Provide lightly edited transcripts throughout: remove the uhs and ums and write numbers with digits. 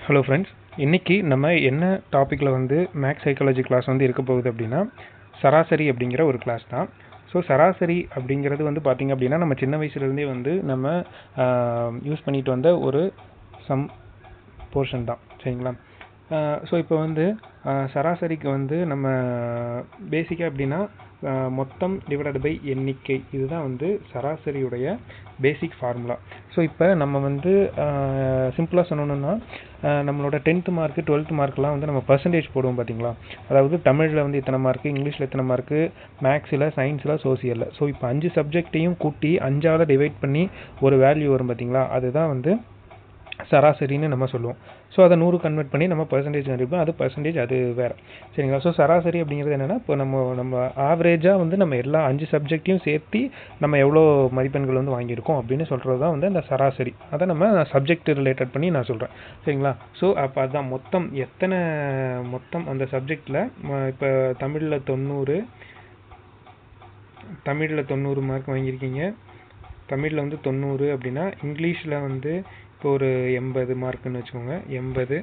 Hello friends, இன்றைக்கி நம்ம என்ன டாப்பிக்கில் மேக்ஸ் சைக்காலஜி கிளாஸ் இருக்க போகுது அப்படின்னா சராசரி அப்படிங்கிற ஒரு கிளாஸ் தான். ஸோ சராசரி அப்படிங்கிறது பார்த்திங்க அப்படின்னா நம்ம சின்ன வயசுலேருந்தே நம்ம யூஸ் பண்ணிட்டு வந்த ஒரு சம் போர்ஷன் தான், சரிங்களா? ஸோ இப்போ சராசரிக்கு நம்ம பேசிக்காக எப்படின்னா மொத்தம் டிவைடட் பை எண்ணிக்கை, இதுதான் சராசரியுடைய பேசிக் ஃபார்முலா. ஸோ இப்போ நம்ம சிம்பிளாக சொன்னோன்னா நம்மளோட 10th மார்க்கு 12th மார்க்லாம் நம்ம பர்சன்டேஜ் போடுவோம் பார்த்தீங்களா? அதாவது தமிழில் இத்தனை மார்க்கு, இங்கிலீஷில் இத்தனை மார்க்கு, மேக்ஸில், சயின்ஸில், சோசியலில். ஸோ இப்போ 5 சப்ஜெக்டையும் கூட்டி 5ஆல் டிவைட் பண்ணி ஒரு வேல்யூ வரும் பார்த்தீங்களா? அதுதான் சராசரின்னு நம்ம சொல்லுவோம். ஸோ அதை 100 கன்வெர்ட் பண்ணி நம்ம பர்சன்டேஜ் கண்டிப்போம். அது பர்சன்டேஜ் அது வேறு, சரிங்களா? ஸோ சராசரி அப்படிங்கிறது என்னென்னா, இப்போ நம்ம ஆவரேஜாக நம்ம எல்லா 5 சப்ஜெக்டையும் சேர்த்து நம்ம எவ்வளோ மதிப்பெண்கள் வாங்கியிருக்கோம் அப்படின்னு சொல்கிறது தான் அந்த சராசரி. அதை நம்ம சப்ஜெக்ட் ரிலேட்டட் பண்ணி நான் சொல்கிறேன், சரிங்களா? ஸோ அப்போ அதுதான் மொத்தம் அந்த சப்ஜெக்டில் இப்போ தமிழில் 90 மார்க் வாங்கியிருக்கீங்க. தமிழில் 90 அப்படின்னா இங்கிலீஷில் இப்போ ஒரு 80 மார்க்குன்னு வச்சுக்கோங்க. 80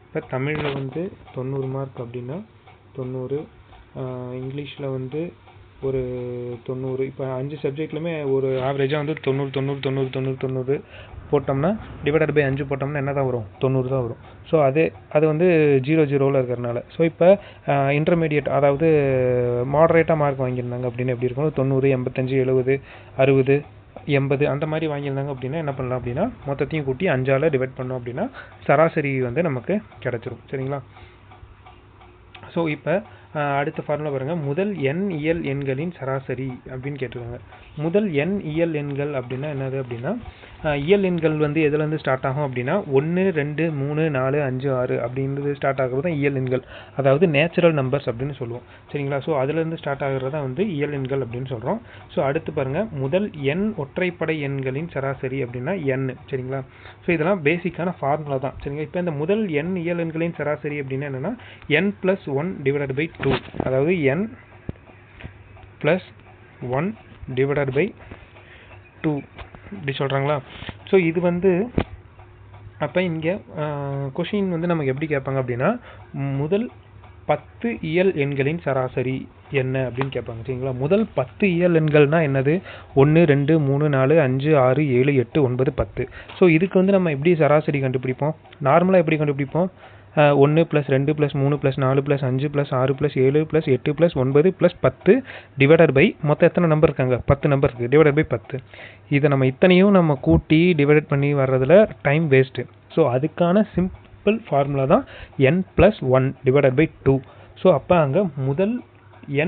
இப்போ தமிழில் 90 மார்க் அப்படின்னா 90, இங்கிலீஷில் ஒரு 90. இப்போ 5 சப்ஜெக்ட்லையுமே ஒரு ஆவரேஜாக 90 போட்டோம்னா டிவைடட் பை 5 போட்டோம்னா என்ன தான் வரும்? 90 தான் வரும். ஸோ அது 0 இருக்கிறதுனால. ஸோ இப்போ இன்டர்மீடியட், அதாவது மாடரேட்டாக மார்க் வாங்கியிருந்தாங்க அப்படின்னா எப்படி இருக்கும்? 90, 85, 70, 60, 80 அந்த மாதிரி வாங்கியிருந்தாங்க அப்படின்னா என்ன பண்ணலாம் அப்படின்னா மொத்தத்தையும் கூட்டி 5ஆல் டிவைட் பண்ணோம் அப்படின்னா சராசரி நமக்கு கிடச்சிரும், சரிங்களா? ஸோ இப்போ அடுத்த ஃபார்முலா பாருங்கள். முதல் n இயல் எண்களின் சராசரி அப்படின்னு கேட்டிருக்காங்க. முதல் n இயல் எண்கள் அப்படின்னா என்னது அப்படின்னா இயல் எண்கள் எதுலேருந்து ஸ்டார்ட் ஆகும் அப்படின்னா 1, 2, 3, 4, 5, 6 அப்படின்றது ஸ்டார்ட் ஆகிறது தான் இயல் எண்கள், அதாவது நேச்சுரல் நம்பர்ஸ் அப்படின்னு சொல்லுவோம், சரிங்களா? ஸோ அதுலேருந்து ஸ்டார்ட் ஆகிறது தான் இயல் எண்கள் அப்படின்னு சொல்கிறோம். ஸோ அடுத்து பாருங்கள், முதல் n ஒற்றைப்படை எண்களின் சராசரி அப்படின்னா n, சரிங்களா? ஸோ இதெல்லாம் பேசிக்கான ஃபார்முலா தான், சரிங்களா? இப்போ இந்த முதல் n இயல் எண்களின் சராசரி அப்படின்னா என்னென்னா n + 1 டிவைடட் பை 2, அதாவது n + 1 டிவைடட் பை 2 இப்படி சொல்கிறாங்களா? ஸோ இது அப்போ இங்கே கொஷின் நமக்கு எப்படி கேட்பாங்க அப்படின்னா முதல் 10 இயல் எண்களின் சராசரி என்ன அப்படின்னு கேட்பாங்க, சரிங்களா? முதல் 10 இயல் எண்கள்னால் என்னது? 1, 2, 3, 4, 5, 6, 7, 8, 9, 10. ஸோ இதுக்கு நம்ம எப்படி சராசரி கண்டுபிடிப்போம்? நார்மலாக எப்படி கண்டுபிடிப்போம்? 1 + 2 + 3 + 4 + 5 + 6 + 7 + 8 + 9 + 10 டிவைடட் பை மொத்தம் எத்தனை நம்பர் இருக்காங்க? 10 நம்பர் இருக்குது, டிவைடட் பை 10. இதை இத்தனையும் கூட்டி டிவைட் பண்ணி வர்றதுல டைம் வேஸ்ட்டு. ஸோ அதுக்கான சிம்பிள் ஃபார்முலா தான் n + 1 டிவைடட் பை 2. ஸோ அப்போ அங்கே முதல்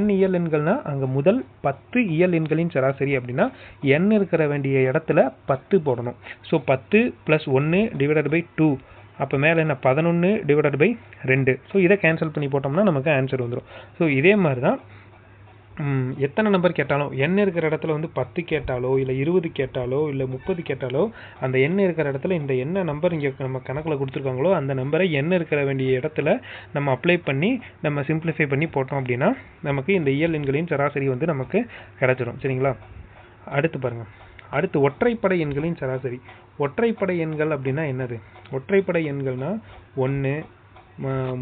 n இயல் எண்கள்னா அங்கே முதல் 10 இயல் எண்களின் சராசரி அப்படின்னா n இருக்கிற வேண்டிய இடத்துல 10 போடணும். ஸோ 10 + 1 டிவைடட் பை 2, அப்போ மேலே என்ன? 11 டிவைடட் பை 2. ஸோ இதை கேன்சல் பண்ணி போட்டோம்னா நமக்கு ஆன்சர் வந்துடும். ஸோ இதே மாதிரி தான் எத்தனை நம்பர் கேட்டாலும், n இருக்கிற இடத்துல 10 கேட்டாலோ இல்லை 20 கேட்டாலோ இல்லை 30 கேட்டாலோ அந்த n இருக்கிற இடத்துல இந்த என்ன நம்பர் இங்கே நம்ம கணக்கில் கொடுத்துருக்காங்களோ அந்த நம்பரை n இருக்கிற வேண்டிய இடத்துல நம்ம அப்ளை பண்ணி நம்ம சிம்பிளிஃபை பண்ணி போட்டோம் அப்படின்னா நமக்கு இந்த இயல் எண்களின் சராசரி நமக்கு கிடச்சிடும், சரிங்களா? அடுத்து பாருங்கள், அடுத்து ஒற்றைப்படை எண்களின் சராசரி. ஒற்றைப்படை எண்கள் அப்படின்னா என்னது? ஒற்றைப்படை எண்கள்னா 1,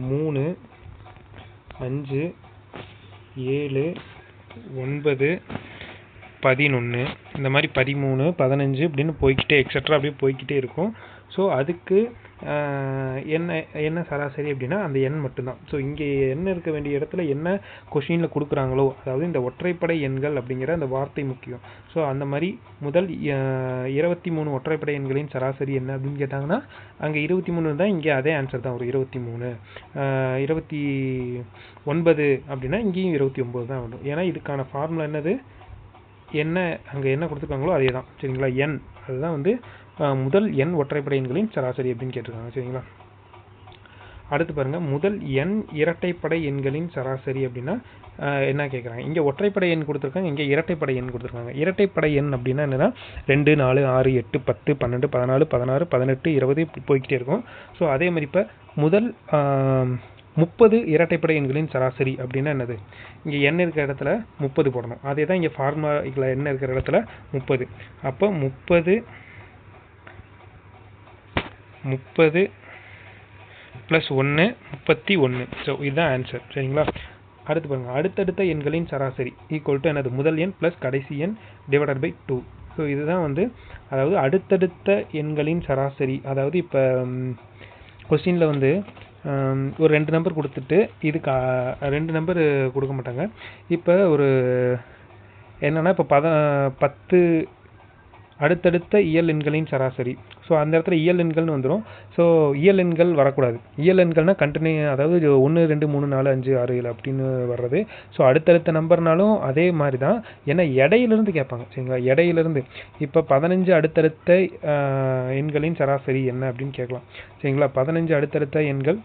3, 5, 7, 9, 11 இந்த மாதிரி 13, 15 இப்படின்னு போய்கிட்டே எக்ஸட்ரா அப்படியே போய்கிட்டே இருக்கும். ஸோ அதுக்கு என்ன சராசரி அப்படின்னா அந்த எண் மட்டும்தான். ஸோ இங்கே என்ன இருக்க வேண்டிய இடத்துல என்ன கொஷினில் கொடுக்குறாங்களோ, அதாவது இந்த ஒற்றைப்படை எண்கள் அப்படிங்கிற அந்த வார்த்தை முக்கியம். ஸோ அந்த மாதிரி முதல் 23 ஒற்றைப்படை எண்களின் சராசரி என்ன அப்படின்னு கேட்டாங்கன்னா அங்கே 23 தான், இங்கே அதே ஆன்சர் தான் வரும். 23, 29 அப்படின்னா இங்கேயும் 29 தான் வரும். ஏன்னா இதுக்கான ஃபார்முலா என்னது? என்ன அங்கே என்ன கொடுத்துருக்காங்களோ அதே தான், சரிங்களா? n அதுதான் முதல் n ஒற்றைப்படை எண்களின் சராசரி அப்படின்னு கேட்டிருக்காங்க, சரிங்களா? அடுத்து பாருங்கள், முதல் n இரட்டைப்படை எண்களின் சராசரி அப்படின்னா என்ன கேட்குறாங்க? இங்கே ஒற்றைப்படை எண் கொடுத்துருக்காங்க, இங்கே இரட்டைப்படை எண் கொடுத்துருக்காங்க. இரட்டைப்படை எண் அப்படின்னா என்னன்னா 2, 4, 6, 8, 10, 12, 14, 16, 18, 20 இப்படி போய்கிட்டே இருக்கும். ஸோ அதே மாதிரி இப்போ முதல் 30 இரட்டைப்படை எண்களின் சராசரி அப்படின்னா என்னது? இங்கே n இருக்கிற இடத்துல 30 போடணும். அதே தான் இங்கே ஃபார்முலா n இருக்கிற இடத்துல 30. அப்போ 30 + 1 31. ஸோ இதுதான் ஆன்சர். சரிங்களா? அடுத்து பாருங்க, அடுத்தடுத்த எண்களின் சராசரி ஈக்குவல் என்னது? முதல் எண் ப்ளஸ் கடைசி எண் டிவைடட் பை 2. ஸோ இதுதான் வந்து அதாவது அடுத்தடுத்த எண்களின் சராசரி. அதாவது இப்போ கொஸ்டினில் வந்து ஒரு 2 நம்பர் கொடுத்துட்டு இதுக்கு 2 நம்பர் கொடுக்க மாட்டாங்க. இப்போ ஒரு என்னன்னா இப்போ 10 அடுத்தடுத்த இயல் எண்களின் சராசரி. ஸோ அந்த இடத்துல இயல் எண்கள்னு வந்துடும். ஸோ இயல் எண்கள் வரக்கூடாது. இயல் எண்கள்னா கண்டினியூ, அதாவது 1 2 3 4 5 6 7 அப்படின்னு வர்றது. ஸோ அடுத்தடுத்த நம்பர்னாலும் அதே மாதிரி தான். ஏன்னா எடையிலிருந்து கேட்பாங்க. சரிங்களா? எடையிலிருந்து இப்போ 15 அடுத்தடுத்த எண்களின் சராசரி என்ன அப்படின்னு கேட்கலாம். சரிங்களா? 15 அடுத்தடுத்த எண்கள்,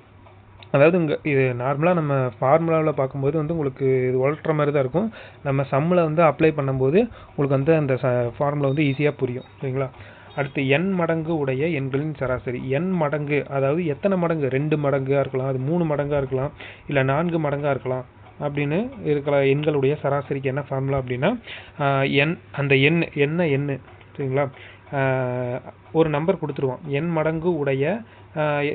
அதாவது இங்கே இது நார்மலாக நம்ம ஃபார்முலாவில் பார்க்கும்போது வந்து உங்களுக்கு இது உழட்டுற மாதிரி தான் இருக்கும். நம்ம சம்மில் வந்து அப்ளை பண்ணும்போது உங்களுக்கு வந்து அந்த ஃபார்முலா வந்து ஈஸியாக புரியும். சரிங்களா? அடுத்து n மடங்கு உடைய எண்களின் சராசரி. n மடங்கு அதாவது எத்தனை மடங்கு? 2 மடங்காக இருக்கலாம், அது 3 மடங்காக இருக்கலாம், இல்லை 4 மடங்காக இருக்கலாம் அப்படின்னு இருக்கலாம். எண்களுடைய சராசரிக்கு என்ன ஃபார்முலா அப்படின்னா அந்த எண் சரிங்களா? ஒரு நம்பர் கொடுத்துருவோம். n மடங்கு உடைய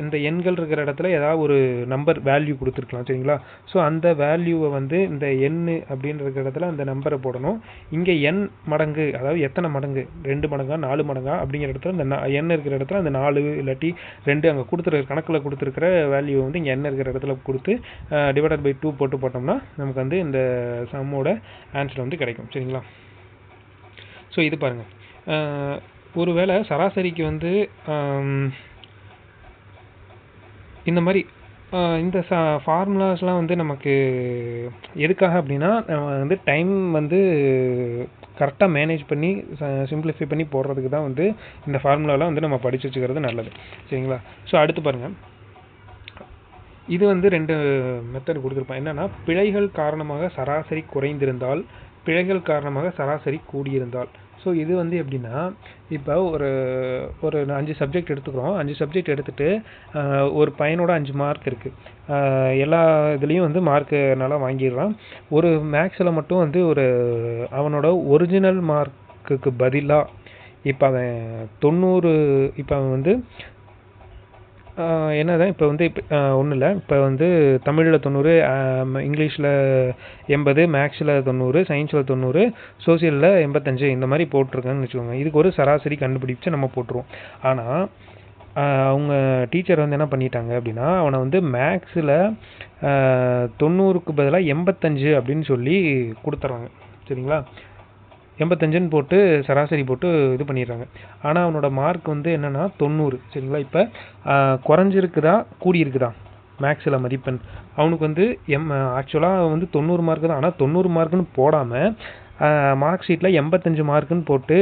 இந்த எண்கள் இருக்கிற இடத்துல ஏதாவது ஒரு நம்பர் வேல்யூ கொடுத்துருக்கலாம். சரிங்களா? ஸோ அந்த வேல்யூவை வந்து இந்த எண் அப்படின்னு இருக்கிற இடத்துல அந்த நம்பரை போடணும். இங்கே n மடங்கு அதாவது எத்தனை மடங்கு? 2 மடங்கா 4 மடங்கா அப்படிங்கிற இடத்துல இந்த n இருக்கிற இடத்துல அந்த 4 இல்லாட்டி 2 அங்கே கொடுத்துருக்க கணக்கில் கொடுத்துருக்கிற வேல்யூ வந்து இங்கே n இருக்கிற இடத்துல கொடுத்து டிவைடட் பை 2 போட்டோம்னா நமக்கு வந்து இந்த சம்மோட ஆன்சர் வந்து கிடைக்கும். சரிங்களா? ஸோ இது பாருங்கள், ஒருவேளை சராசரிக்கு வந்து இந்த மாதிரி இந்த ஃபார்முலாஸ்லாம் வந்து நமக்கு எதுக்காக அப்படின்னா வந்து டைம் வந்து கரெக்டாக மேனேஜ் பண்ணி சிம்பிளிஃபை பண்ணி போடுறதுக்கு தான் வந்து இந்த ஃபார்முலாலாம் வந்து நம்ம படித்து வச்சுக்கிறது நல்லது. சரிங்களா? ஸோ அடுத்து பாருங்கள், இது வந்து 2 மெத்தட் கொடுத்துருப்பேன். என்னென்னா பிழைகள் காரணமாக சராசரி குறைந்திருந்தால், பிழைகள் காரணமாக சராசரி கூடியிருந்தால். ஸோ இது வந்து எப்படின்னா, இப்போ ஒரு 5 சப்ஜெக்ட் எடுத்துக்கிறோம். 5 சப்ஜெக்ட் எடுத்துகிட்டு ஒரு பையனோட 5 மார்க் இருக்குது. எல்லா இதுலேயும் வந்து மார்க்கு நல்லா வாங்கிடுறான். ஒரு மேக்ஸில் மட்டும் வந்து அவனோட ஒரிஜினல் மார்க்குக்கு பதிலாக இப்போ அவன் 90, இப்போ அவன் வந்து என்னதான் இப்போ வந்து ஒன்றும் இல்லை, இப்போ வந்து தமிழில் 90, இங்கிலீஷில் 80, மேக்ஸில் 90, சயின்ஸில் 90, சோசியலில் 85 இந்த மாதிரி போட்டிருக்காங்கன்னு வச்சுக்கோங்க. இதுக்கு ஒரு சராசரி கண்டுபிடிச்சு நம்ம போட்டுருவோம். ஆனால் அவங்க டீச்சர் வந்து என்ன பண்ணிட்டாங்க அப்படின்னா, அவனை வந்து மேக்ஸில் 90க்கு பதிலாக 85 அப்படின்னு சொல்லி கொடுத்துட்றாங்க. சரிங்களா? 85ன்னு போட்டு சராசரி போட்டு இது பண்ணிடுறாங்க. ஆனால் அவனோட மார்க் வந்து என்னென்னா 90. சரிங்களா? இப்போ குறைஞ்சிருக்குதா கூடியிருக்குதா மேக்ஸில் மதிப்பெண்? அவனுக்கு வந்து ஆக்சுவலாக வந்து 90 மார்க்கு தான். ஆனால் 90 மார்க்குன்னு போடாமல் மார்க் ஷீட்டில் 85 மார்க்குன்னு போட்டு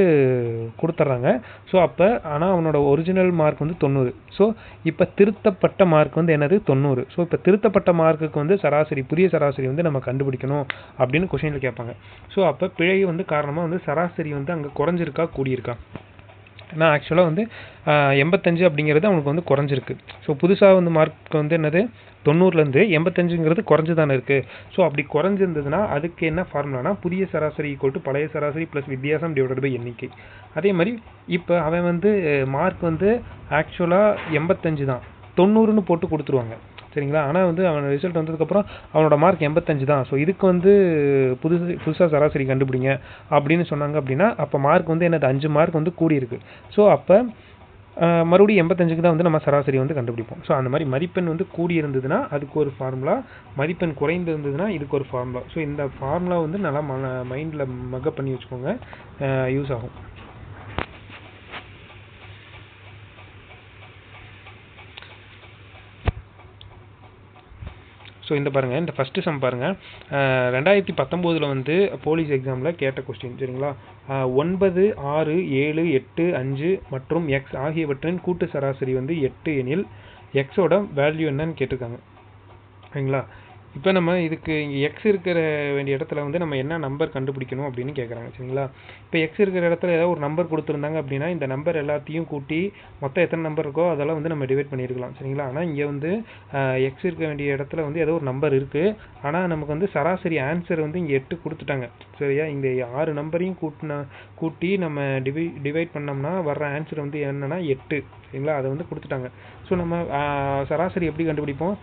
கொடுத்துட்றாங்க. ஸோ அப்போ ஆனால் அவனோட ஒரிஜினல் மார்க் வந்து 90. ஸோ இப்போ திருத்தப்பட்ட மார்க் வந்து என்னது? 90. ஸோ இப்போ திருத்தப்பட்ட மார்க்குக்கு வந்து சராசரி, புதிய சராசரி வந்து நம்ம கண்டுபிடிக்கணும் அப்படின்னு கொஸ்டினில் கேட்பாங்க. ஸோ அப்போ பிழை வந்து காரணமாக வந்து சராசரி வந்து அங்கே குறைஞ்சிருக்கா கூடியிருக்கா? ஏன்னா ஆக்சுவலாக வந்து 85 அப்படிங்கிறது அவனுக்கு வந்து குறைஞ்சிருக்கு. ஸோ புதுசாக வந்து மார்க் வந்து என்னது? 90லேருந்து 85ங்கிறது குறைஞ்சி தானே இருக்குது. ஸோ அப்படி குறைஞ்சிருந்ததுன்னா அதுக்கு என்ன ஃபார்முலானா புதிய சராசரி ஈக்குவல் டு பழைய சராசரி ப்ளஸ் வித்தியாசம் டிவைடட் பை எண்ணிக்கை. அதே மாதிரி இப்போ அவன் வந்து மார்க் வந்து ஆக்சுவலாக 85 தான், 90ன்னு போட்டு கொடுத்துருவாங்க. சரிங்களா? ஆனால் வந்து அவன் ரிசல்ட் வந்ததுக்கப்புறம் அவனோட மார்க் 85 தான். ஸோ இதுக்கு வந்து புதுசாக சராசரி கண்டுபிடிங்க அப்படின்னு சொன்னாங்க. அப்படின்னா அப்போ மார்க் வந்து என்னது? 5 மார்க் வந்து கூடியிருக்கு. ஸோ அப்போ மறுபடியும் 85க்கு தான் வந்து நம்ம சராசரி வந்து கண்டுபிடிப்போம். ஸோ அந்த மாதிரி மதிப்பெண் வந்து கூடி இருந்ததுன்னா அதுக்கு ஒரு ஃபார்முலா, மதிப்பெண் குறைந்து இருந்ததுன்னா இதுக்கு ஒரு ஃபார்முலா. ஸோ இந்த ஃபார்முலா வந்து நல்லா மைண்டில் மக்கப் பண்ணி வச்சுக்கோங்க, யூஸ் ஆகும். ஸோ இந்த பாருங்கள், இந்த ஃபஸ்ட்டு சம் பாருங்கள். 2019 வந்து போலீஸ் எக்ஸாமில் கேட்ட கொஸ்டின். சரிங்களா? 9, 6, 7, 8, 5 மற்றும் எக்ஸ் ஆகியவற்றின் கூட்டு சராசரி வந்து 8 எனில் எக்ஸோட வேல்யூ என்னன்னு கேட்டிருக்காங்க. சரிங்களா? இப்போ நம்ம இதுக்கு இங்கே எக்ஸ் இருக்கிற வேண்டிய இடத்துல வந்து நம்ம என்ன நம்பர் கண்டுபிடிக்கணும் அப்படின்னு கேட்குறாங்க சரிங்களா. இப்போ எக்ஸ் இருக்கிற இடத்துல ஏதாவது ஒரு நம்பர் கொடுத்துருந்தாங்க அப்படின்னா இந்த நம்பர் எல்லாத்தையும் கூட்டி மொத்தம் எத்தனை நம்பர் இருக்கோ அதெல்லாம் வந்து நம்ம டிவைட் பண்ணியிருக்கலாம் சரிங்களா. ஆனால் இங்கே வந்து எக்ஸ் இருக்க வேண்டிய இடத்துல வந்து ஏதோ ஒரு நம்பர் இருக்குது, ஆனால் நமக்கு வந்து சராசரி ஆன்சர் வந்து இங்கே 8 கொடுத்துட்டாங்க சரியா. இந்த 6 நம்பரையும் கூட்டி நம்ம டிவைட் பண்ணோம்னா வர்ற ஆன்சர் வந்து என்னன்னா 8 சரிங்களா. அதை வந்து கொடுத்துட்டாங்க. ஸோ நம்ம சராசரி எப்படி கண்டுபிடிப்போம்,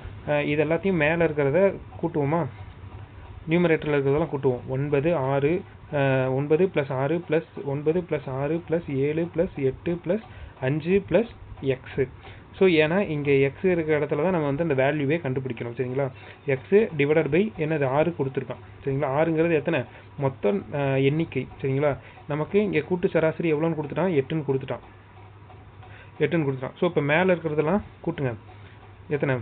இது எல்லாத்தையும் மேலே இருக்கிறத கூட்டுவோமா, நியூமரேட்டரில் இருக்கிறதெல்லாம் கூட்டுவோம். 9 6 9 + 6 + 9 + 6 + 7 + 8 + 5 + எக்ஸு. ஸோ ஏன்னா இங்கே எக்ஸ் இருக்கிற இடத்துல தான் நம்ம வந்து அந்த வேல்யூவே கண்டுபிடிக்கணும் சரிங்களா. எக்ஸு டிவைடட் பை என்னது 6 கொடுத்துருக்கான் சரிங்களா. 6ங்கிறது எத்தனை மொத்தம் எண்ணிக்கை சரிங்களா. நமக்கு இங்கே கூட்டு சராசரி எவ்வளோன்னு கொடுத்துட்டான், 8ன்னு கொடுத்துட்டான். ஸோ இப்போ மேலே இருக்கிறதெல்லாம் கூட்டுங்க, எத்தனை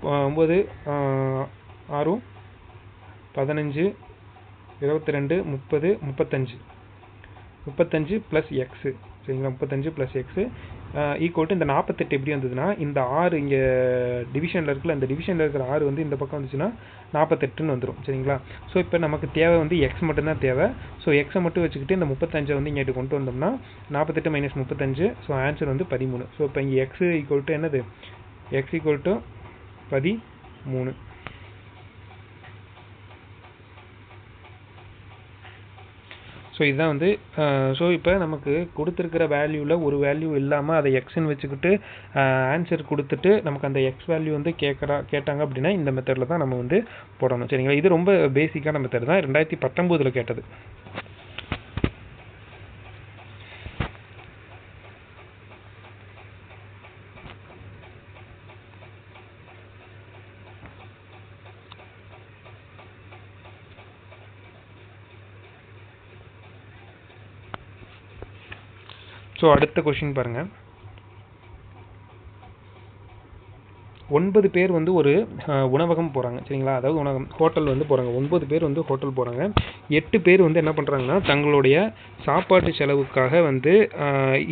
9 6 15 22 30 35 + எக்ஸு சரிங்களா. 35 + எக்ஸு ஈக்குவல் இந்த 48 எப்படி வந்ததுன்னா இந்த 6 இங்கே டிவிஷனில் இருக்குல்ல, இந்த டிவிஷனில் இருக்கிற 6 வந்து இந்த பக்கம் வந்துச்சுன்னா 48ன்னு வந்துடும் சரிங்களா. ஸோ இப்போ நமக்கு தேவை வந்து எக்ஸ் மட்டும்தான் தேவை. ஸோ எக்ஸை மட்டும் வச்சுக்கிட்டு இந்த 35 வந்து இங்கே கொண்டு வந்தோம்னா 48 - 35, ஸோ ஆன்சர் வந்து 13. ஸோ இப்போ இங்கே எக்ஸ் ஈக்குவல் என்னது, எக்ஸ் ஈக்குவல் 13. ஸோ இதுதான் வந்து ஸோ இப்போ நமக்கு கொடுத்துருக்கிற வேல்யூவில் ஒரு வேல்யூ இல்லாமல் அதை எக்ஸ்ன்னு வச்சுக்கிட்டு ஆன்சர் கொடுத்துட்டு நமக்கு அந்த எக்ஸ் வேல்யூ வந்து கேட்டாங்க அப்படின்னா இந்த மெத்தடில் தான் நம்ம வந்து போடணும் சரிங்களா. இது ரொம்ப பேசிக்கான மெத்தட் தான், 2019 கேட்டது. ஸோ அடுத்த கொஷின் பாருங்கள். 9 பேர் வந்து ஒரு உணவகம் போகிறாங்க சரிங்களா. அதாவது ஹோட்டல் வந்து போகிறாங்க. 9 பேர் வந்து ஹோட்டல் போகிறாங்க. 8 பேர் வந்து என்ன பண்ணுறாங்கன்னா தங்களுடைய சாப்பாட்டு செலவுக்காக வந்து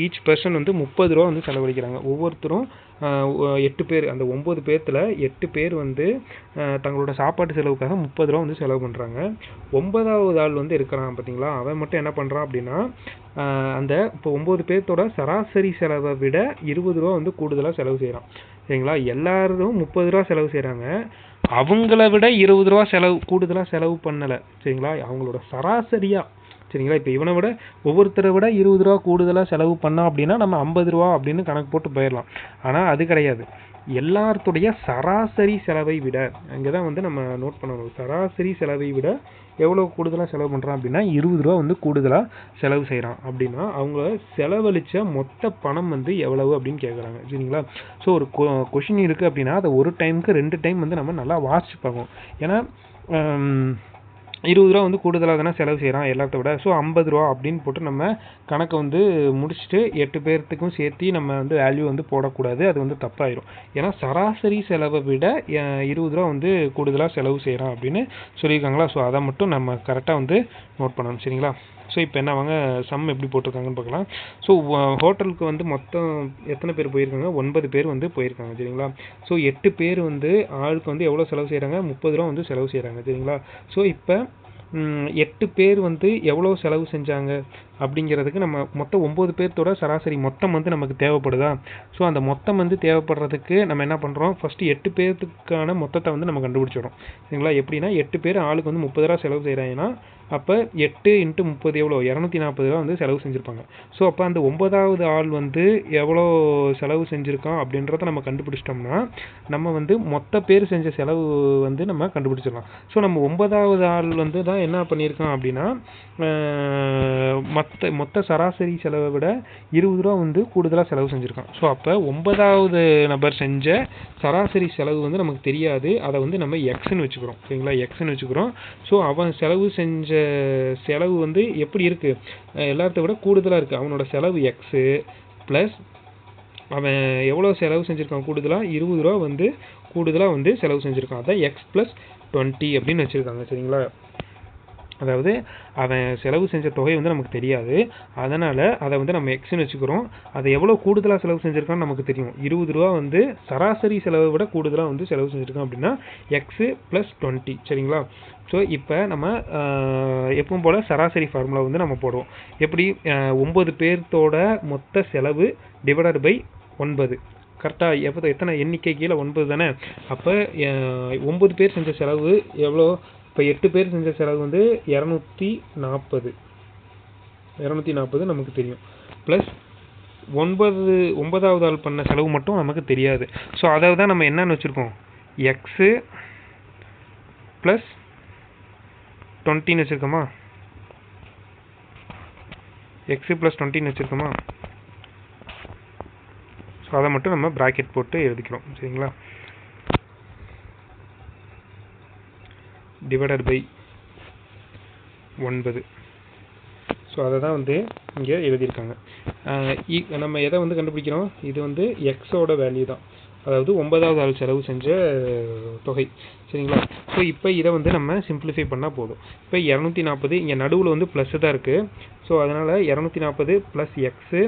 ஈச் பர்சன் வந்து 30 ரூபா வந்து செலவழிக்கிறாங்க. ஒவ்வொருத்தரும் 8 பேர், அந்த 9 பேர்த்தில் 8 பேர் வந்து தங்களோட சாப்பாட்டு செலவுக்காக 30 ரூபா வந்து செலவு பண்ணுறாங்க. 9வது ஆள் வந்து இருக்கிறான் பார்த்தீங்களா, அவன் மட்டும் என்ன பண்ணுறான் அப்படின்னா அந்த இப்போ 9 பேர்த்தோட சராசரி செலவை விட 20 ரூபா வந்து கூடுதலாக செலவு செய்கிறான் சரிங்களா. எல்லாரும் 30 ரூபா செலவு செய்கிறாங்க, அவங்கள விட 20 ரூபா கூடுதலாக செலவு பண்ணலை சரிங்களா. அவங்களோட சராசரியாக சரிங்களா. இப்போ இவனை விட ஒவ்வொருத்தரை விட 20 ரூபா கூடுதலாக செலவு பண்ணோம் அப்படின்னா நம்ம 50 ரூபா அப்படின்னு கணக்கு போட்டு போயிடலாம். ஆனால் அது கிடையாது, எல்லாத்துடைய சராசரி செலவை விட அங்கே தான் வந்து நம்ம நோட் பண்ணணும். சராசரி செலவை விட எவ்வளோ கூடுதலாக செலவு பண்ணுறான் அப்படின்னா 20 ரூபா வந்து கூடுதலாக செலவு செய்கிறான் அப்படின்னா அவங்க செலவழித்த மொத்த பணம் வந்து எவ்வளவு அப்படின்னு கேட்குறாங்க சரிங்களா. ஸோ ஒரு கொஷின் இருக்குது அப்படின்னா அதை ஒரு டைமுக்கு 2 டைம் வந்து நம்ம நல்லா வாசிச்சு பார்க்கணும். ஏன்னா 20 ரூபா வந்து கூடுதலாக தானே செலவு செய்கிறான் எல்லாத்த விட. ஸோ 50 ரூபா அப்படின்னு போட்டு நம்ம கணக்கை வந்து முடிச்சுட்டு 8 பேர்த்துக்கும் சேர்த்து நம்ம வந்து வேல்யூ வந்து போடக்கூடாது, அது வந்து தப்பாயிரும். ஏன்னா சராசரி செலவை விட 20 ரூபா வந்து கூடுதலாக செலவு செய்கிறான் அப்படின்னு சொல்லியிருக்காங்களா. ஸோ அதை மட்டும் நம்ம கரெக்டாக வந்து நோட் பண்ணணும் சரிங்களா. ஸோ இப்போ என்ன வாங்க சம் எப்படி போட்டிருக்காங்கன்னு பார்க்கலாம். ஸோ ஹோட்டலுக்கு வந்து மொத்தம் எத்தனை பேர் போயிருக்காங்க, 9 பேர் வந்து போயிருக்காங்க சரிங்களா. ஸோ 8 பேர் வந்து ஆளுக்கு வந்து எவ்வளோ செலவு செய்கிறாங்க, 30 ரூபா வந்து செலவு செய்கிறாங்க சரிங்களா. ஸோ இப்போ 8 பேர் வந்து எவ்வளோ செலவு செஞ்சாங்க அப்படிங்கிறதுக்கு நம்ம மொத்தம் 9 பேர்த்தோட சராசரி மொத்தம் வந்து நமக்கு தேவைப்படுதா. ஸோ அந்த மொத்தம் வந்து தேவைப்படுறதுக்கு நம்ம என்ன பண்ணுறோம், ஃபஸ்ட்டு 8 பேர்த்துக்கான மொத்தத்தை வந்து நம்ம கண்டுபிடிச்சிடும் சரிங்களா. எப்படின்னா 8 பேர் ஆளுக்கு வந்து 30 ரூபா செலவு செய்கிறாங்கன்னா அப்போ 8 × 30 எவ்வளோ 240 ரூபா வந்து செலவு செஞ்சுருப்பாங்க. ஸோ அப்போ அந்த 9வது ஆள் வந்து எவ்வளோ செலவு செஞ்சுருக்கான் அப்படின்றத நம்ம கண்டுபிடிச்சிட்டோம்னா நம்ம வந்து மொத்த பேர் செஞ்ச செலவு வந்து நம்ம கண்டுபிடிச்சிடலாம். ஸோ நம்ம 9வது ஆள் வந்து தான் என்ன பண்ணியிருக்கான் அப்படின்னா மொத்த சராசரி செலவை விட 20 ரூபா வந்து கூடுதலாக செலவு செஞ்சுருக்கான். ஸோ அப்போ 9வது நபர் செஞ்ச சராசரி செலவு வந்து நமக்கு தெரியாது, அதை வந்து நம்ம எக்ஸ்ன்னு வச்சுக்கிறோம் சரிங்களா, எக்ஸ்ன்னு வச்சுக்கிறோம். ஸோ அவன் செலவு செஞ்ச செலவு வந்து எப்படி இருக்குது, எல்லாத்த விட கூடுதலாக இருக்குது. அவனோட செலவு எக்ஸு ப்ளஸ் அவன் எவ்வளோ செலவு செஞ்சுருக்கான் கூடுதலாக 20 ரூபா வந்து கூடுதலாக வந்து செலவு செஞ்சுருக்கான். அதான் எக்ஸ் + 20 அப்படின்னு வச்சுருக்காங்க சரிங்களா. அதாவது அவன் செலவு செஞ்ச தொகை வந்து நமக்கு தெரியாது, அதனால் அதை வந்து நம்ம எக்ஸ்ன்னு வச்சுக்கிறோம். அதை எவ்வளோ கூடுதலாக செலவு செஞ்சுருக்கான்னு நமக்கு தெரியும். 20 ரூபா வந்து சராசரி செலவை விட கூடுதலாக வந்து செலவு செஞ்சுருக்கான் அப்படின்னா எக்ஸு ப்ளஸ் 20. சரிங்களா? ஸோ இப்போ நம்ம எப்பவும் போல் சராசரி ஃபார்முலா வந்து நம்ம போடுவோம். எப்படி 9 பேர்த்தோட மொத்த செலவு டிவைடட் பை 9. கரெக்டாக எத்தனை எண்ணிக்கை கீழே 9 தானே? அப்போ 9 பேர் செஞ்ச செலவு எவ்வளோ? இப்போ 8 பேர் செஞ்ச செலவு வந்து 240 நமக்கு தெரியும். ப்ளஸ் 9வது ஆள் பண்ண செலவு மட்டும் நமக்கு தெரியாது. ஸோ அதை தான் நம்ம என்னன்னு வச்சுருக்கோம், எக்ஸு ப்ளஸ் 20ன்னு வச்சுருக்கோமா? எக்ஸு ப்ளஸ் 20ன்னு வச்சுருக்கோமா? ஸோ அதை மட்டும் நம்ம ப்ராக்கெட் போட்டு எழுதிக்கிறோம். சரிங்களா? Divided by 9. ஸோ அதை தான் வந்து இங்கே எழுதியிருக்காங்க. நம்ம எதை வந்து கண்டுபிடிக்கிறோம்? இது வந்து எக்ஸோட வேல்யூ தான், அதாவது 9வது ஆள் செலவு செஞ்ச தொகை. சரிங்களா? ஸோ இப்போ இதை வந்து நம்ம சிம்பிளிஃபை பண்ணால் போதும். இப்போ 240 இங்கே நடுவில் வந்து ப்ளஸ் தான் இருக்குது. ஸோ அதனால் 240 ப்ளஸ் எக்ஸு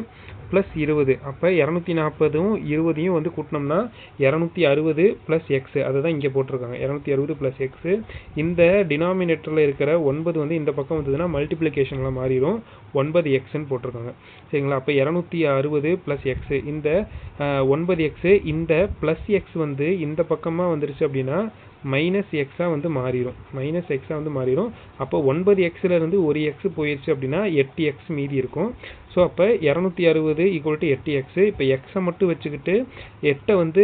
ப்ளஸ் 20. அப்போ 240ம் 20யும் வந்து கூட்டினோம்னா 260 ப்ளஸ் எக்ஸு, அதை தான் இங்கே போட்டிருக்காங்க. 260 ப்ளஸ் எக்ஸு. இந்த டினாமினேட்டரில் இருக்கிற 9 வந்து இந்த பக்கம் வந்ததுன்னா மல்டிப்ளிகேஷனில் மாறிடும், 9 எக்ஸ்ன்னு போட்டிருக்காங்க. சரிங்களா? அப்போ 260 ப்ளஸ் எக்ஸு, இந்த 9 எக்ஸு, இந்த ப்ளஸ் எக்ஸ் வந்து இந்த பக்கமாக வந்துருச்சு அப்படின்னா மைனஸ் எக்ஸாக வந்து மாறிடும். அப்போ 9 எக்ஸ்லேருந்து ஒரு எக்ஸ் போயிடுச்சு அப்படின்னா 8 எக்ஸ் மீதி இருக்கும். ஸோ அப்போ 260 ஈக்குவல் டு 8 எக்ஸு. இப்போ எக்ஸை மட்டும் வச்சுக்கிட்டு 8 வந்து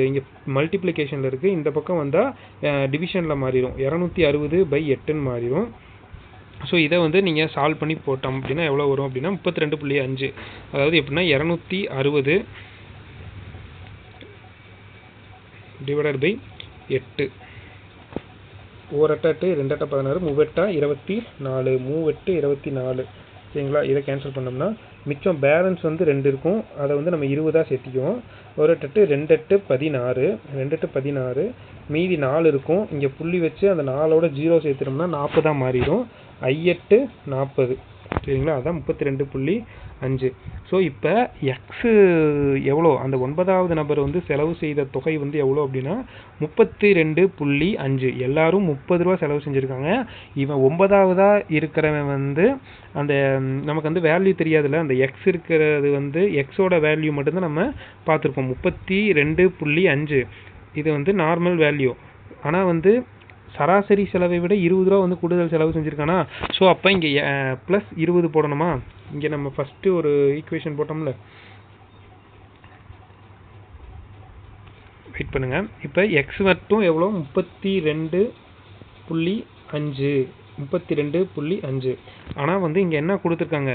இங்கே மல்டிப்ளிகேஷனில் இருக்குது, இந்த பக்கம் வந்தால் டிவிஷனில் மாறிடும், 260 பை 8ன்னு மாறிடும். ஸோ இதை வந்து நீங்கள் சால்வ் பண்ணி போட்டோம் அப்படின்னா எவ்வளோ வரும் அப்படின்னா 32.5. அதாவது எப்படின்னா 260 டிவைடட் பை 8. 1 8 8, 2 8 16, 3 8 24, 3 8 24. சரிங்களா? இதை கேன்சல் பண்ணோம்னா மிச்சம் பேலன்ஸ் வந்து 2 இருக்கும், அதை வந்து நம்ம 20 சேர்த்திக்குவோம். 1 8 2 8 16, 2 8 16, மீதி 4 இருக்கும். இங்கே புள்ளி வச்சு அந்த 4ஓட 0 சேர்த்துட்டோம்னா 40 மாறிடும். I8 40. சரிங்களா? அதான் 32.5. ஸோ இப்போ எக்ஸு எவ்வளோ, அந்த 9வது நபர் வந்து செலவு செய்த தொகை வந்து எவ்வளோ அப்படின்னா 32.5. எல்லாரும் 30 ரூபா செலவு செஞ்சுருக்காங்க. இவன் 9வதாக இருக்கிறவன் வந்து அந்த நமக்கு வந்து வேல்யூ தெரியாதுல்ல, அந்த எக்ஸ் இருக்கிறது வந்து எக்ஸோட வேல்யூ மட்டும்தான் நம்ம பார்த்துருப்போம், 32.5. இது வந்து நார்மல் வேல்யூ. ஆனால் வந்து சராசரி செலவை விட 20 ரூபா வந்து கூடுதல் செலவு செஞ்சுருக்கானா? ஸோ அப்போ இங்கே ப்ளஸ் 20 போடணுமா? இங்கே நம்ம ஃபஸ்ட்டு ஒரு ஈக்குவேஷன் போட்டோம்ல, வெயிட் பண்ணுங்கள். இப்போ எக்ஸ் மட்டும் எவ்வளோ, 32.5. ஆனால் வந்து இங்கே என்ன கொடுத்துருக்காங்க,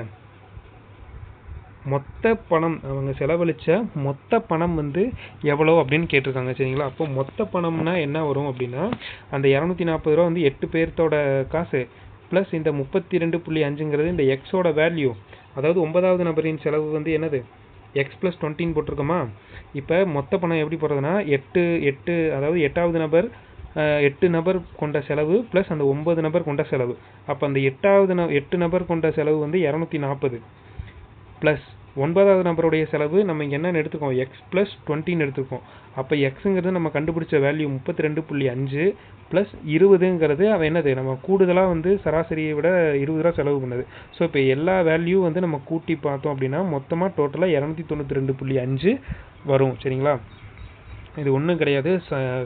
மொத்த பணம், அவங்க செலவழித்த மொத்த பணம் வந்து எவ்வளோ அப்படின்னு கேட்டிருக்காங்க. சரிங்களா? அப்போ மொத்த பணம்னா என்ன வரும் அப்படின்னா அந்த 240 ரூபா வந்து 8 பேர்த்தோட காசு ப்ளஸ் இந்த 32.5ங்கிறது இந்த எக்ஸோட வேல்யூ. அதாவது 9வது நபரின் செலவு வந்து என்னது, எக்ஸ் ப்ளஸ் 20 போட்டிருக்கோமா? இப்போ மொத்த பணம் எப்படி போடுறதுன்னா 8 அதாவது 8வது நபர் 8 நபர் கொண்ட செலவு ப்ளஸ் அந்த 9 நபர் கொண்ட செலவு. அப்போ அந்த 8 நபர் கொண்ட செலவு வந்து 240 ப்ளஸ் 9வது நபருடைய செலவு நம்ம இங்கே என்னென்னு எடுத்துக்கோம், எக்ஸ் ப்ளஸ் 20ன்னு எடுத்துக்கோம். அப்போ எக்ஸுங்கிறது நம்ம கண்டுபிடிச்ச வேல்யூ 32.5 ப்ளஸ் 20ங்கிறது அவன் என்னது, நம்ம கூடுதலாக வந்து சராசரியை விட 20 ரூபா செலவு பண்ணுது. ஸோ இப்போ எல்லா வேல்யூ வந்து நம்ம கூட்டி பார்த்தோம் அப்படின்னா மொத்தமாக டோட்டலாக 292.5 வரும். சரிங்களா? இது ஒன்றும் கிடையாது,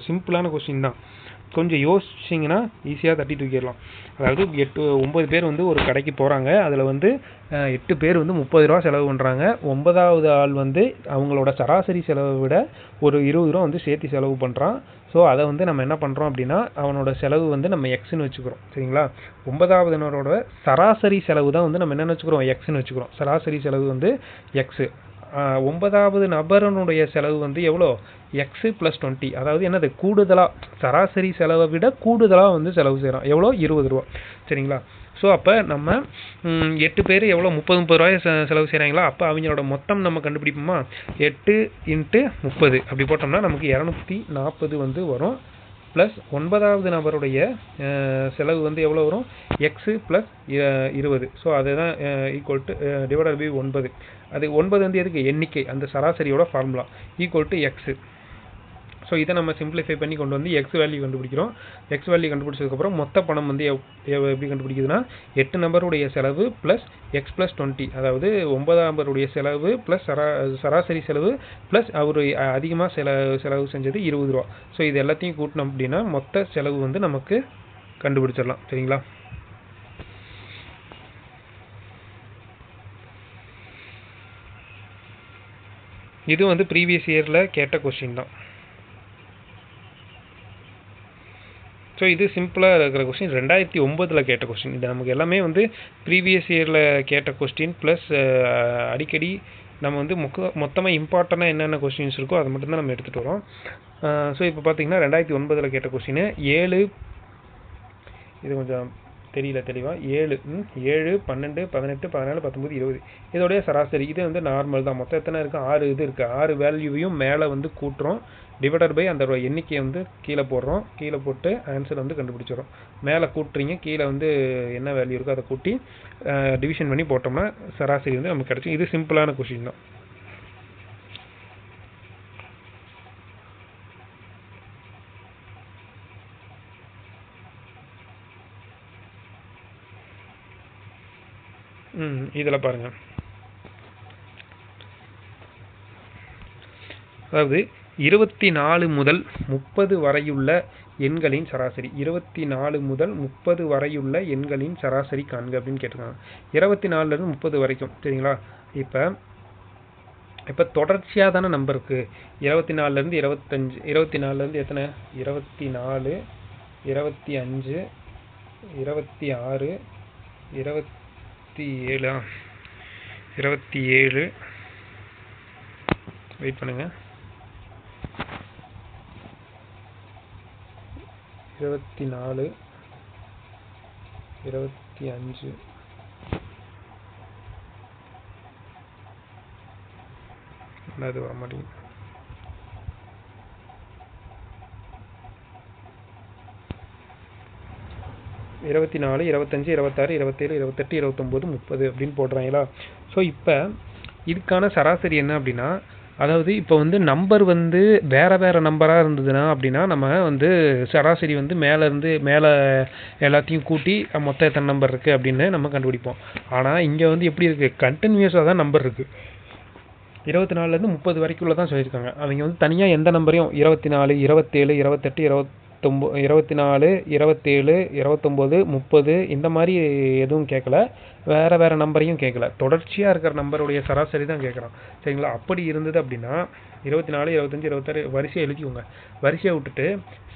சிம்பிளான கொஸ்டின் தான். கொஞ்சம் யோசிச்சிங்கன்னா ஈஸியாக தட்டி தூக்கிடலாம். அதாவது 9 பேர் வந்து ஒரு கடைக்கு போகிறாங்க, அதில் வந்து 8 பேர் வந்து 30 ரூபா செலவு பண்ணுறாங்க. 9வது ஆள் வந்து அவங்களோட சராசரி செலவை விட ஒரு 20 ரூபா வந்து சேர்த்து செலவு பண்ணுறான். ஸோ அதை வந்து நம்ம என்ன பண்ணுறோம் அப்படின்னா அவனோட செலவு வந்து நம்ம எக்ஸ்ன்னு வச்சுக்கிறோம். சரிங்களா? 9வதனோட சராசரி செலவு தான் வந்து நம்ம என்னென்னு வச்சுக்கிறோம், எக்ஸ்ன்னு வச்சுக்கிறோம். சராசரி செலவு வந்து எக்ஸு. 9வது நபரனுடைய செலவு வந்து எவ்வளோ, எக்ஸு ப்ளஸ் 20. அதாவது என்னது, கூடுதலாக சராசரி செலவை விட கூடுதலாக வந்து செலவு செய்கிறோம். எவ்வளோ, 20 ரூபா. சரிங்களா? ஸோ அப்போ நம்ம 8 பேர் எவ்வளோ 30 ரூபாய் செலவு செய்கிறாங்களா? அப்போ அவங்களோட மொத்தம் நம்ம கண்டுபிடிப்போமா, 8 × 30 அப்படி போட்டோம்னா நமக்கு 240 வந்து வரும். ப்ளஸ் 9வது நபருடைய செலவு வந்து எவ்வளோ வரும், எக்ஸு ப்ளஸ் 20. ஸோ அதுதான் ஈக்குவல் டு டிவைடட் பை 9. அது 9 வந்து எதுக்கு, எண்ணிக்கை, அந்த சராசரியோட formula equal to X. So இதை நம்ம சிம்பிளிஃபை பண்ணி கொண்டு வந்து எக்ஸ் வேல்யூ கண்டுபிடிக்கிறோம். எக்ஸ் வேல்யூ கண்டுபிடிச்சதுக்கப்புறம் மொத்த பணம் வந்து எப்படி கண்டுபிடிக்குதுன்னா 8 நபருடைய செலவு ப்ளஸ் எக்ஸ் ப்ளஸ் 20, அதாவது 9 நபருடைய செலவு ப்ளஸ் சராசரி செலவு ப்ளஸ் அவர் அதிகமாக செலவு செஞ்சது 20 ரூபா. ஸோ இது எல்லாத்தையும் கூட்டினோம் அப்படின்னா மொத்த செலவு வந்து நமக்கு கண்டுபிடிச்சிடலாம். சரிங்களா? இது வந்து ப்ரீவியஸ் இயரில் கேட்ட கொஸ்டின் தான். ஸோ இது சிம்பிளாக இருக்கிற கொஸ்டின் 2009 கேட்ட கொஸ்டின். இது நமக்கு எல்லாமே வந்து ப்ரீவியஸ் இயரில் கேட்ட கொஸ்டின் ப்ளஸ் அடிக்கடி நம்ம வந்து மொத்தமாக இம்பார்ட்டண்ட்டாக என்னென்ன கொஸ்டின்ஸ் இருக்கோ அதை மட்டும்தான் நம்ம எடுத்துகிட்டு வரோம். ஸோ இப்போ பார்த்தீங்கன்னா 2009 கேட்ட கொஸ்டின் 7, இது கொஞ்சம் தெரியல தெளிவாக, 7, 12, 18, 14, 19, 20 இதோடைய சராசரி. இது வந்து நார்மல் தான். மொத்தம் எத்தனை இருக்குது, 6 இது இருக்குது. 6 வேல்யூவையும் மேலே வந்து கூட்டுறோம், டிவைடட் பை அந்த எண்ணிக்கையை வந்து கீழே போடுறோம். கீழே போட்டு ஆன்சர் வந்து கண்டுபிடிச்சிடும். மேலே கூட்டுறீங்க, கீழே வந்து என்ன வேல்யூ இருக்கோ அதை கூட்டி டிவிஷன் பண்ணி போட்டோம்னா சராசரி வந்து நமக்கு கிடைக்கும். இது சிம்பிளான கொஸ்டின் தான். இதில் பாருங்க, அதாவது 24 முதல் 30 வரையுள்ள எண்களின் சராசரி. 24 முதல் 30 வரையுள்ள எண்களின் சராசரி காண்க அப்படின்னு கேட்டிருக்காங்க. 24லேருந்து 30 வரைக்கும். சரிங்களா? இப்போ தொடர்ச்சியாக தானே நம்பர் இருக்குது. 24லேருந்து 25, 24லேருந்து எத்தனை, 24, 25, 26, 27 வெயிட் பண்ணுங்க, 24, 25, அது வர மாட்டேங்குது. 24, 25, 26, 27, 28, 29, 30 அப்படின்னு போடுறாங்களா? ஸோ இப்போ இதுக்கான சராசரி என்ன அப்படின்னா, அதாவது இப்போ வந்து நம்பர் வந்து வேறு நம்பராக இருந்ததுன்னா அப்படின்னா நம்ம வந்து சராசரி வந்து மேலே எல்லாத்தையும் கூட்டி மொத்தம் எத்தனை நம்பர் இருக்குது அப்படின்னு நம்ம கண்டுபிடிப்போம். ஆனால் இங்கே வந்து எப்படி இருக்குது, கண்டினியூஸாக தான் நம்பர் இருக்குது. 24லேருந்து 30 வரைக்குள்ள தான் சொல்லியிருக்காங்க. அவங்க வந்து தனியாக எந்த நம்பரையும் 24, 27, 28, 24, 27, 29, 30 இந்த மாதிரி எதுவும் கேட்கல. வேறு நம்பரையும் கேட்கல. தொடர்ச்சியாக இருக்கிற நம்பருடைய சராசரி தான் கேட்குறான். சரிங்களா? அப்படி இருந்தது அப்படின்னா 24, 25, 26 வரிசையை எழுதிக்கோங்க. வரிசையை விட்டுட்டு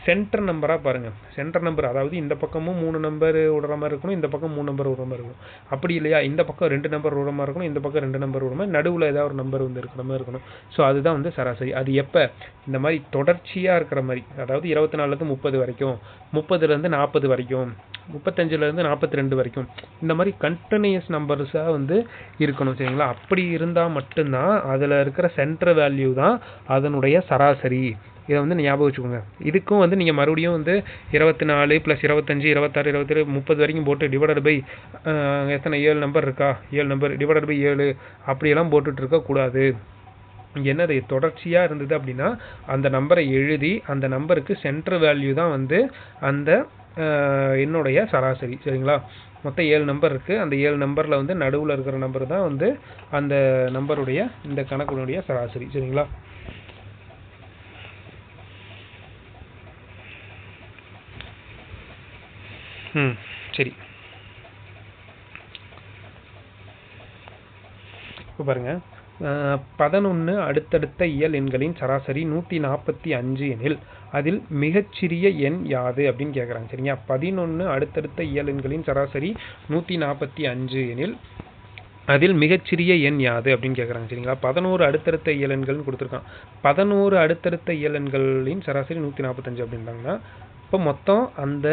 சென்டர் நம்பராக பாருங்கள். சென்டர் நம்பர், அதாவது இந்த பக்கமும் 3 நம்பர் விடுற மாதிரி இருக்கணும், இந்த பக்கம் 3 நம்பர் விடுற மாதிரி இருக்கணும். அப்படி இல்லையா, இந்த பக்கம் 2 நம்பர் விடுற மாதிரி இருக்கணும், இந்த பக்கம் 2 நம்பர் விடுற மாதிரி, நடுவில் ஏதாவது ஒரு நம்பர் வந்து இருக்கிற மாதிரி இருக்கணும். ஸோ அதுதான் வந்து சராசரி. அது எப்போ, இந்த மாதிரி தொடர்ச்சியாக இருக்கிற மாதிரி, அதாவது 24லேருந்து 30 வரைக்கும், 30லேருந்து 40 வரைக்கும், 35லேருந்து 42 வரைக்கும், இந்த மாதிரி கண்டினியூஸ் நம்பர்ஸாக வந்து இருக்கணும். சரிங்களா? அப்படி இருந்தால் மட்டும்தான் அதில் இருக்கிற சென்டர் வேல்யூ தான் அதனுடைய சராசரி. இதை வந்து ஞாபகம் வச்சுக்கோங்க. இதுக்கும் வந்து நீங்கள் மறுபடியும் வந்து 24 + 25, 26, 27, 30 வரைக்கும் போட்டு டிவைடட் பை எத்தனை 7 நம்பர் இருக்கா, 7 நம்பர் டிவைடட் பை 7 அப்படியெல்லாம் போட்டுட்டு இருக்கக்கூடாது. என்னது, தொடர்ச்சியாக இருந்தது அப்படின்னா அந்த நம்பரை எழுதி அந்த நம்பருக்கு சென்டர் வேல்யூ தான் வந்து அந்த என்னுடைய சராசரி. சரிங்களா? மொத்தம் 7 நம்பர் இருக்குது. அந்த 7 நம்பரில் வந்து நடுவில் இருக்கிற நம்பர் தான் வந்து அந்த நம்பருடைய இந்த கணக்குடைய சராசரி. சரிங்களா? சரி. இப்போ பாருங்கள், 11 அடுத்தடுத்த இயல் எண்களின் சராசரி 145 எனில் அதில் மிகச்சிறிய எண் யாது அப்படின்னு கேட்குறாங்க. சரிங்க? 11 அடுத்தடுத்த இயல் எண்களின் சராசரி 145 எனில் அதில் மிகச்சிறிய எண் யாது அப்படின்னு கேட்குறாங்க. சரிங்களா? 11 அடுத்தடுத்த இயல் எண்கள்னு கொடுத்துருக்கான். 11 அடுத்தடுத்த இயல் எண்களின் சராசரி 145 அப்படின்றாங்கன்னா இப்போ மொத்தம் அந்த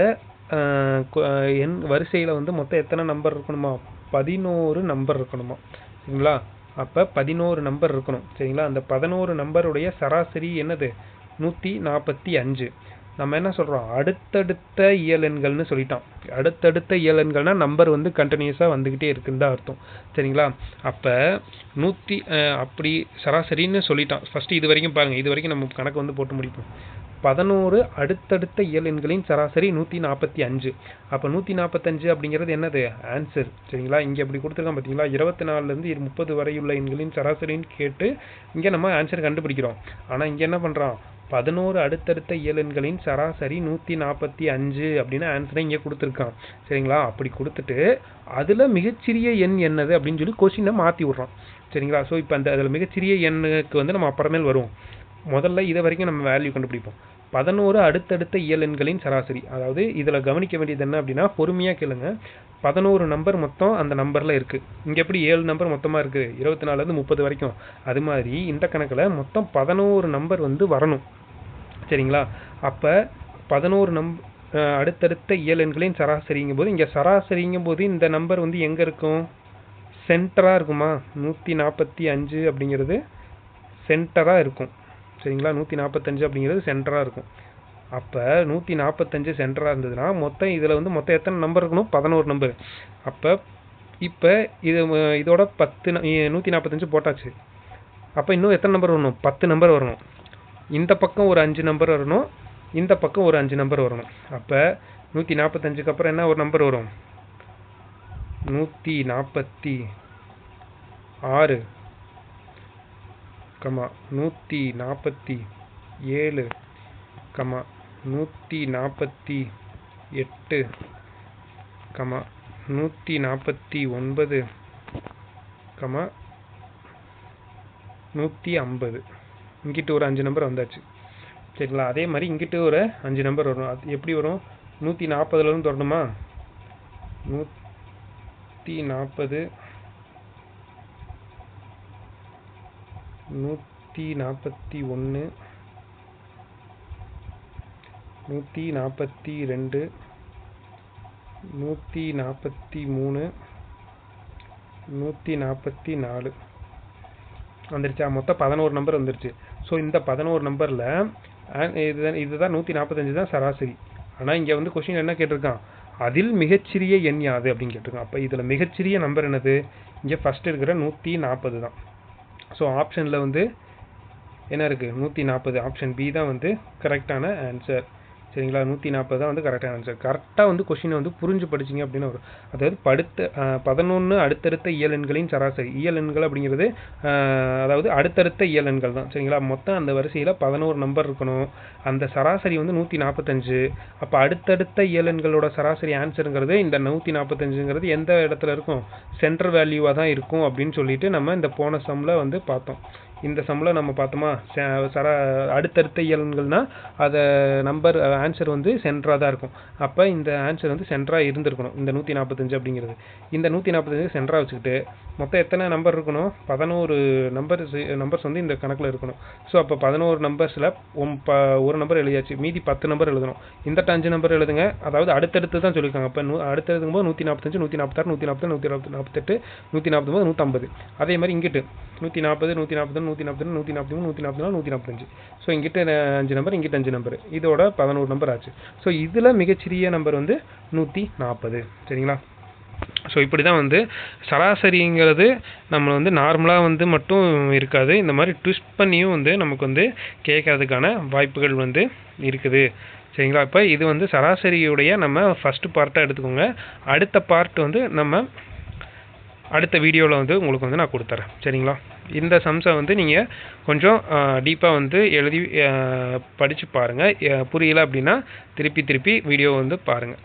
எண் வரிசையில் வந்து மொத்தம் எத்தனை நம்பர் இருக்கணுமா, 11 நம்பர் இருக்கணுமா. சரிங்களா? அப்போ 11 நம்பர் இருக்கணும். சரிங்களா? அந்த 11 நம்பருடைய சராசரி என்னது, 145. நம்ம என்ன சொல்கிறோம், அடுத்தடுத்த இயல் எண்கள்னு சொல்லிட்டோம். அடுத்தடுத்த இயல் எண்கள்னா நம்பர் வந்து கண்டினியூஸாக வந்துக்கிட்டே இருக்குன்னு தான் அர்த்தம். சரிங்களா? அப்போ அப்படி சராசரின்னு சொல்லிட்டோம். ஃபஸ்ட்டு இது வரைக்கும் பாருங்கள், இது வரைக்கும் நம்ம கணக்கு வந்து போட்டு முடிப்போம். 11 அடுத்தடுத்த இயல் எண்களின் சராசரி 145. அப்போ 145 அப்படிங்கிறது என்னது, ஆன்சர். சரிங்களா? இங்கே எப்படி கொடுத்துருக்கோம் பார்த்தீங்களா, 24லேருந்து 30 வரையுள்ள எண்களின் சராசரின்னு கேட்டு இங்கே நம்ம ஆன்சர் கண்டுபிடிக்கிறோம். ஆனால் இங்கே என்ன பண்ணுறோம், 11 அடுத்தடுத்த இயல் எண்களின் சராசரி 145 அப்படின்னு ஆன்சரை இங்கே கொடுத்துருக்கான். சரிங்களா? அப்படி கொடுத்துட்டு அதில் மிகச்சிறிய எண் என்னது அப்படின்னு சொல்லி கொஸ்டினை மாற்றி விட்றோம். சரிங்களா? ஸோ இப்போ அதில் மிகச்சிறிய எண்ணுக்கு வந்து நம்ம அப்புறமேல் வருவோம். முதல்ல இதை வரைக்கும் நம்ம வேல்யூ கண்டுபிடிப்போம். 11 அடுத்தடுத்த இயல் எண்களின் சராசரி. அதாவது இதில் கவனிக்க வேண்டியது என்ன அப்படின்னா, பொறுமையாக கேளுங்க. 11 நம்பர் மொத்தம் அந்த நம்பரில் இருக்குது. இங்கே எப்படி 7 நம்பர் மொத்தமாக இருக்குது, 24லேருந்து 30 வரைக்கும். அது மாதிரி இந்த கணக்கில் மொத்தம் 11 நம்பர் வந்து வரணும். சரிங்களா? அப்போ 11 அடுத்தடுத்த இயல் எண்களின் சராசரிங்கும் போது, இங்கே சராசரிங்கும் போது இந்த நம்பர் வந்து எங்கே இருக்கும், சென்டராக இருக்குமா? 145 அப்படிங்கிறது சென்டராக இருக்கும். சரிங்களா? 145 அப்படிங்கிறது சென்டராக இருக்கும். அப்போ 145 சென்டராக இருந்ததுன்னா மொத்தம் இதில் வந்து மொத்தம் எத்தனை நம்பர் இருக்கணும், 11 நம்பர். அப்போ இப்போ இதோட 145 போட்டாச்சு. அப்போ இன்னும் எத்தனை நம்பர் வரணும், 10 நம்பர் வரணும். இந்த பக்கம் ஒரு 5 நம்பர் வரணும், இந்த பக்கம் ஒரு 5 நம்பர் வரணும். அப்போ 145க்கு அப்புறம் என்ன ஒரு நம்பர் வரும், 146, 147, 148, 149, 150. இங்கிட்டு ஒரு 5 நம்பர் வந்தாச்சு. சரிங்களா? அதே மாதிரி இங்கிட்டு ஒரு 5 நம்பர் வரும். அது எப்படி வரும், 140லேருந்து வரணுமா, 140, 141, 142, 143, 144 வந்துருச்சா? மொத்தம் 11 நம்பர் வந்துருச்சு. ஸோ இந்த 11 நம்பரில் இதுதான் 145 தான் சராசரி. ஆனால் இங்கே வந்து கொஸ்டின் என்ன கேட்டிருக்கான், அதில் மிகச்சிறிய எண் யாது அப்படின்னு கேட்டிருக்கான். அப்போ இதில் மிகச்சிறிய நம்பர் என்னது, இங்கே ஃபஸ்ட்டு இருக்கிற 140 தான். ஸோ ஆப்ஷனில் வந்து என்ன இருக்குது, 140. ஆப்ஷன் பி தான் வந்து கரெக்டான ஆன்சர். சரிங்களா? 140 தான் வந்து கரெக்டான ஆன்சர். கரெக்டாக வந்து கொஸ்டினை வந்து புரிஞ்சு படிச்சிங்க அப்படின்னு வரும். அதாவது 11 அடுத்தடுத்த இயல் எண்களின் சராசரி. இயல் எண்கள் அப்படிங்கிறது அதாவது அடுத்தடுத்த இயல் எண்கள் தான். சரிங்களா? மொத்தம் அந்த வரிசையில் 11 நம்பர் இருக்கணும். அந்த சராசரி வந்து 145. அப்போ அடுத்தடுத்த இயல் எண்களோட சராசரி ஆன்சருங்கிறது இந்த 145ங்கிறது எந்த இடத்துல இருக்கும், சென்டர் வேல்யூவாக தான் இருக்கும் அப்படின்னு சொல்லிட்டு நம்ம இந்த போன சம்மில் வந்து பார்த்தோம். இந்த சம்மில் நம்ம பார்த்தோமா, அடுத்தடுத்த இயல்கள்னா அதை நம்பர் ஆன்சர் வந்து சென்டராக தான் இருக்கும். அப்போ இந்த ஆன்சர் வந்து சென்டராக இருந்திருக்கணும், இந்த 145 அப்படிங்கிறது. இந்த 145 சென்டராக வச்சுக்கிட்டு மொத்தம் எத்தனை நம்பர் இருக்கணும், 11 நம்பர்ஸ் வந்து இந்த கணக்கில் இருக்கணும். ஸோ அப்போ 11 நம்பர்ஸில் ஒரு நம்பர் எழுதியாச்சு, மீதி 10 நம்பர் எழுதணும். இந்த 5 நம்பர் எழுதுங்க. அதாவது அடுத்தடுத்து தான் சொல்லியிருக்காங்க. அப்போ அடுத்தடுக்கும் போது 145, 146, 147, 148, 149, 150. அதே மாதிரி இங்கிட்டு 140, 141, 142, 143, 144, 145. ஸோ இங்கிட்ட 5 நம்பர், இங்கிட்ட 5 நம்பர், இதோட 11 நம்பர் ஆச்சு. ஸோ இதில் மிகச்சிறிய நம்பர் வந்து 140. சரிங்களா? ஸோ இப்படி தான் வந்து சராசரிங்கிறது நம்ம வந்து நார்மலாக வந்து மட்டும் இருக்காது, இந்த மாதிரி ட்விஸ்ட் பண்ணியும் வந்து நமக்கு வந்து கேட்கறதுக்கான வாய்ப்புகள் வந்து இருக்குது. சரிங்களா? இப்போ இது வந்து சராசரியுடைய நம்ம ஃபஸ்ட்டு பார்ட்டாக எடுத்துக்கோங்க. அடுத்த பார்ட் வந்து நம்ம அடுத்த வீடியோவில் வந்து உங்களுக்கு வந்து நான் கொடுத்துறேன். சரிங்களா? இந்த சம்ஸை வந்து நீங்கள் கொஞ்சம் டீப்பாக வந்து எழுதி படித்து பாருங்கள். புரியலை அப்படின்னா திருப்பி வீடியோ வந்து பாருங்கள்.